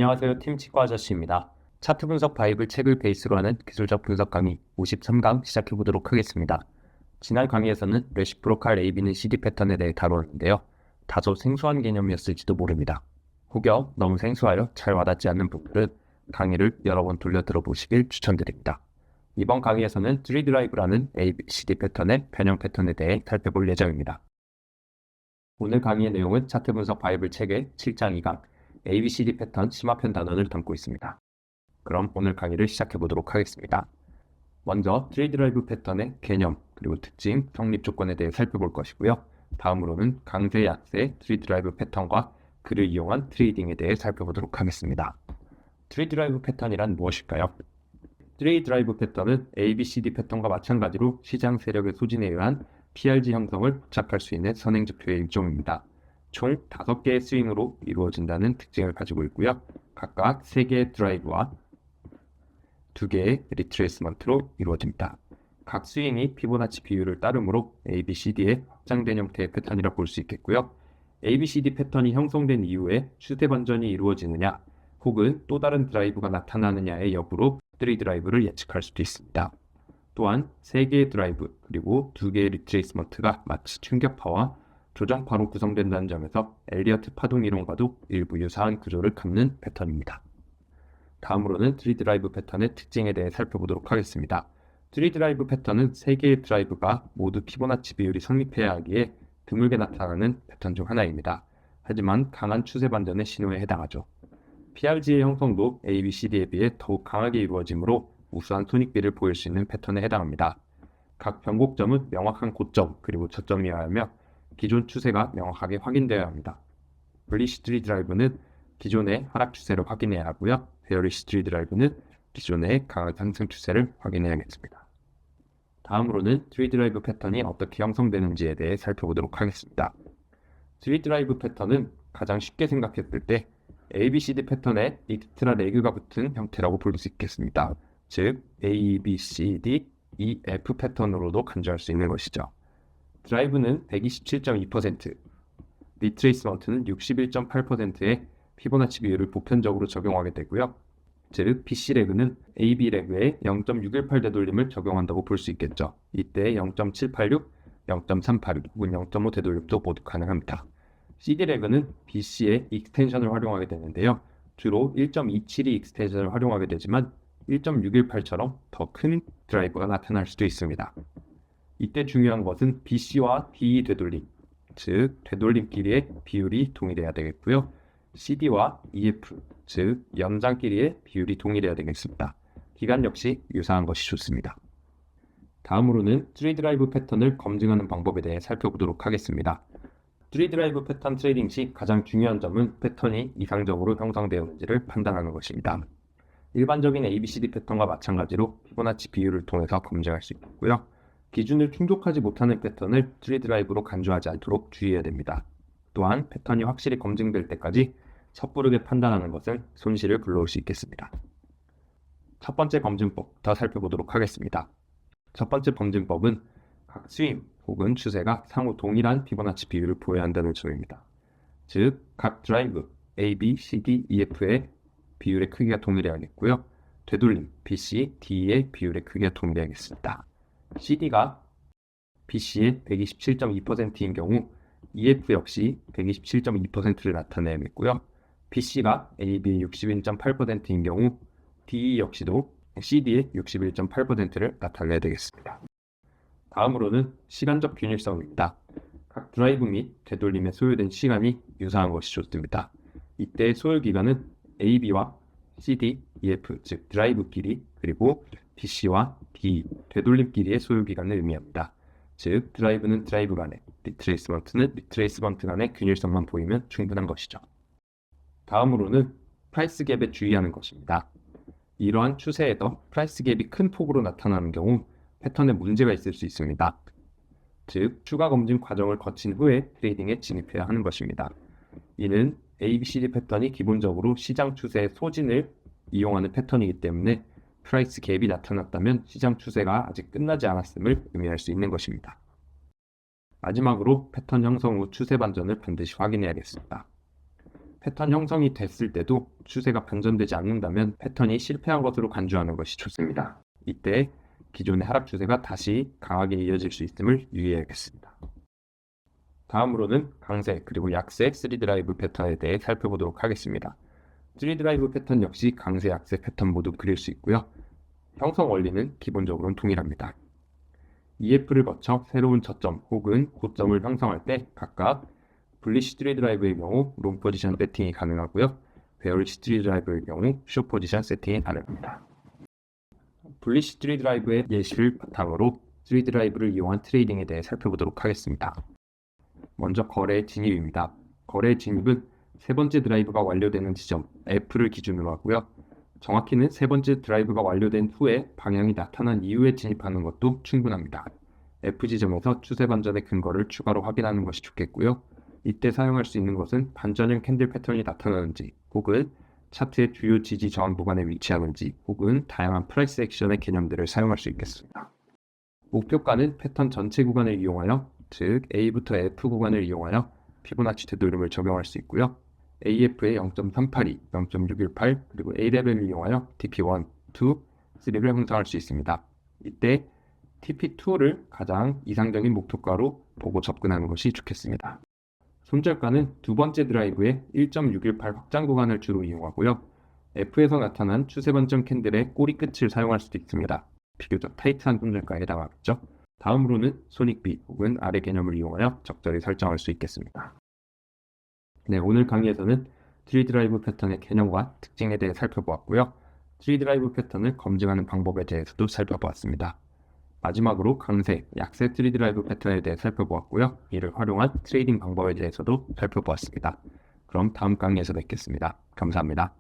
안녕하세요. 팀 치과 아저씨입니다. 차트 분석 바이블 책을 베이스로 하는 기술적 분석 강의 53강 시작해보도록 하겠습니다. 지난 강의에서는 레시프로칼 AB는 CD 패턴에 대해 다루었는데요. 다소 생소한 개념이었을지도 모릅니다. 혹여 너무 생소하여 잘 와닿지 않는 부분은 강의를 여러 번 돌려 들어보시길 추천드립니다. 이번 강의에서는 3드라이브라는 ABCD 패턴의 변형 패턴에 대해 살펴볼 예정입니다. 오늘 강의의 내용은 차트 분석 바이블 책의 7장 2강 ABCD 패턴 심화편 단원을 담고 있습니다. 그럼 오늘 강의를 시작해 보도록 하겠습니다. 먼저 3드라이브 패턴의 개념, 그리고 특징, 성립 조건에 대해 살펴볼 것이고요. 다음으로는 강세, 약세, 3드라이브 패턴과 그를 이용한 트레이딩에 대해 살펴보도록 하겠습니다. 3드라이브 패턴이란 무엇일까요? 3드라이브 패턴은 ABCD 패턴과 마찬가지로 시장 세력의 소진에 의한 PRG 형성을 포착할 수 있는 선행지표의 일종입니다. 총 5개의 스윙으로 이루어진다는 특징을 가지고 있고요. 각각 3개의 드라이브와 2개의 리트레이스먼트로 이루어집니다. 각 스윙이 피보나치 비율을 따르므로 ABCD의 확장된 형태의 패턴이라 볼 수 있겠고요. ABCD 패턴이 형성된 이후에 추세 반전이 이루어지느냐 혹은 또 다른 드라이브가 나타나느냐의 여부로 3드라이브를 예측할 수도 있습니다. 또한 3개의 드라이브 그리고 2개의 리트레이스먼트가 마치 충격파와 조정파로 구성된다는 점에서 엘리어트 파동 이론과도 일부 유사한 구조를 갖는 패턴입니다. 다음으로는 3드라이브 패턴의 특징에 대해 살펴보도록 하겠습니다. 3드라이브 패턴은 3개의 드라이브가 모두 피보나치 비율이 성립해야 하기에 드물게 나타나는 패턴 중 하나입니다. 하지만 강한 추세 반전의 신호에 해당하죠. PRG의 형성도 ABCD에 비해 더욱 강하게 이루어지므로 우수한 손익비를 보일 수 있는 패턴에 해당합니다. 각 변곡점은 명확한 고점 그리고 저점이어야 하며 기존 추세가 명확하게 확인되어야 합니다. 블리시 3드라이브는 기존의 하락 추세를 확인해야 하고요. 베어리시 3드라이브는 기존의 강한 상승 추세를 확인해야겠습니다. 다음으로는 3드라이브 패턴이 어떻게 형성되는지에 대해 살펴보도록 하겠습니다. 3드라이브 패턴은 가장 쉽게 생각했을 때 ABCD 패턴에 익스트라 레그가 붙은 형태라고 볼 수 있겠습니다. 즉 A, B, C, D, E, F 패턴으로도 간주할 수 있는 것이죠. 드라이브는 127.2%, 리트레이스먼트는 61.8%의 피보나치 비율을 보편적으로 적용하게 되고요. 즉 BC 레그는 AB 레그에 0.618 되돌림을 적용한다고 볼 수 있겠죠. 이때 0.786, 0.386 혹은 0.5 되돌림도 모두 가능합니다. CD 레그는 BC의 익스텐션을 활용하게 되는데요. 주로 1.272 익스텐션을 활용하게 되지만 1.618처럼 더 큰 드라이브가 나타날 수도 있습니다. 이때 중요한 것은 BC와 DE 되돌림, 즉 되돌림끼리의 비율이 동일해야 되겠고요. CD와 EF, 즉 연장끼리의 비율이 동일해야 되겠습니다. 기간 역시 유사한 것이 좋습니다. 다음으로는 3드라이브 패턴을 검증하는 방법에 대해 살펴보도록 하겠습니다. 3드라이브 패턴 트레이딩 시 가장 중요한 점은 패턴이 이상적으로 형성되었는지를 판단하는 것입니다. 일반적인 ABCD 패턴과 마찬가지로 피보나치 비율을 통해서 검증할 수 있고요. 기준을 충족하지 못하는 패턴을 3드라이브로 간주하지 않도록 주의해야 됩니다. 또한 패턴이 확실히 검증될 때까지 섣부르게 판단하는 것은 손실을 불러올 수 있겠습니다. 첫 번째 검증법부터 살펴보도록 하겠습니다. 첫 번째 검증법은 각 스윙 혹은 추세가 상호 동일한 피보나치 비율을 보여야 한다는 점입니다. 즉, 각 드라이브 A, B, C, D, E, F의 비율의 크기가 동일해야겠고요. 되돌림 BC, D의 비율의 크기가 동일해야겠습니다. CD가 BC의 127.2%인 경우 EF 역시 127.2%를 나타내야겠고요. BC가 AB의 61.8%인 경우 DE 역시도 CD의 61.8%를 나타내야 되겠습니다. 다음으로는 시간적 균일성입니다. 각 드라이브 및 되돌림에 소요된 시간이 유사한 것이 좋습니다. 이때 소요 기간은 AB와 CD, EF, 즉 드라이브끼리 그리고 BC와 D, 되돌림끼리의 소요 기간을 의미합니다. 즉 드라이브는 드라이브 간에, 리트레이스먼트는 리트레이스먼트 간의 균일성만 보이면 충분한 것이죠. 다음으로는 프라이스 갭에 주의하는 것입니다. 이러한 추세에서 프라이스 갭이 큰 폭으로 나타나는 경우 패턴에 문제가 있을 수 있습니다. 즉 추가 검증 과정을 거친 후에 트레이딩에 진입해야 하는 것입니다. 이는 ABCD 패턴이 기본적으로 시장 추세의 소진을 이용하는 패턴이기 때문에 프라이스 갭이 나타났다면 시장 추세가 아직 끝나지 않았음을 의미할 수 있는 것입니다. 마지막으로 패턴 형성 후 추세 반전을 반드시 확인해야겠습니다. 패턴 형성이 됐을 때도 추세가 반전되지 않는다면 패턴이 실패한 것으로 간주하는 것이 좋습니다. 이때 기존의 하락 추세가 다시 강하게 이어질 수 있음을 유의해야겠습니다. 다음으로는 강세 그리고 약세 3드라이브 패턴에 대해 살펴보도록 하겠습니다. 3드라이브 패턴 역시 강세, 약세 패턴 모두 그릴 수 있고요. 형성 원리는 기본적으로 동일합니다. EF를 거쳐 새로운 저점 혹은 고점을 형성할 때 각각 불리시 3드라이브의 경우 롱 포지션 세팅이 가능하고요. 베어리시 3드라이브의 경우 숏 포지션 세팅이 가능합니다. 불리시 3드라이브의 예시를 바탕으로 3드라이브를 이용한 트레이딩에 대해 살펴보도록 하겠습니다. 먼저 거래 진입입니다. 거래 진입은 세 번째 드라이브가 완료되는 지점 F를 기준으로 하고요. 정확히는 세 번째 드라이브가 완료된 후에 방향이 나타난 이후에 진입하는 것도 충분합니다. F 지점에서 추세 반전의 근거를 추가로 확인하는 것이 좋겠고요. 이때 사용할 수 있는 것은 반전형 캔들 패턴이 나타나는지 혹은 차트의 주요 지지 저항 구간에 위치하는지 혹은 다양한 프라이스 액션의 개념들을 사용할 수 있겠습니다. 목표가는 패턴 전체 구간을 이용하여 즉 A부터 F 구간을 이용하여 피보나치 되돌림을 적용할 수 있고요. AF의 0.382, 0.618 그리고 A레벨을 이용하여 TP1, 2, 3를 형성할 수 있습니다. 이때 TP2를 가장 이상적인 목표가로 보고 접근하는 것이 좋겠습니다. 손절가는 두 번째 드라이브의 1.618 확장 구간을 주로 이용하고요. F에서 나타난 추세 반전 캔들의 꼬리 끝을 사용할 수도 있습니다. 비교적 타이트한 손절가에 해당하겠죠. 다음으로는 손익비 혹은 아래 개념을 이용하여 적절히 설정할 수 있겠습니다. 네, 오늘 강의에서는 3드라이브 패턴의 개념과 특징에 대해 살펴보았고요. 3드라이브 패턴을 검증하는 방법에 대해서도 살펴보았습니다. 마지막으로 강세, 약세 3드라이브 패턴에 대해 살펴보았고요. 이를 활용한 트레이딩 방법에 대해서도 살펴보았습니다. 그럼 다음 강의에서 뵙겠습니다. 감사합니다.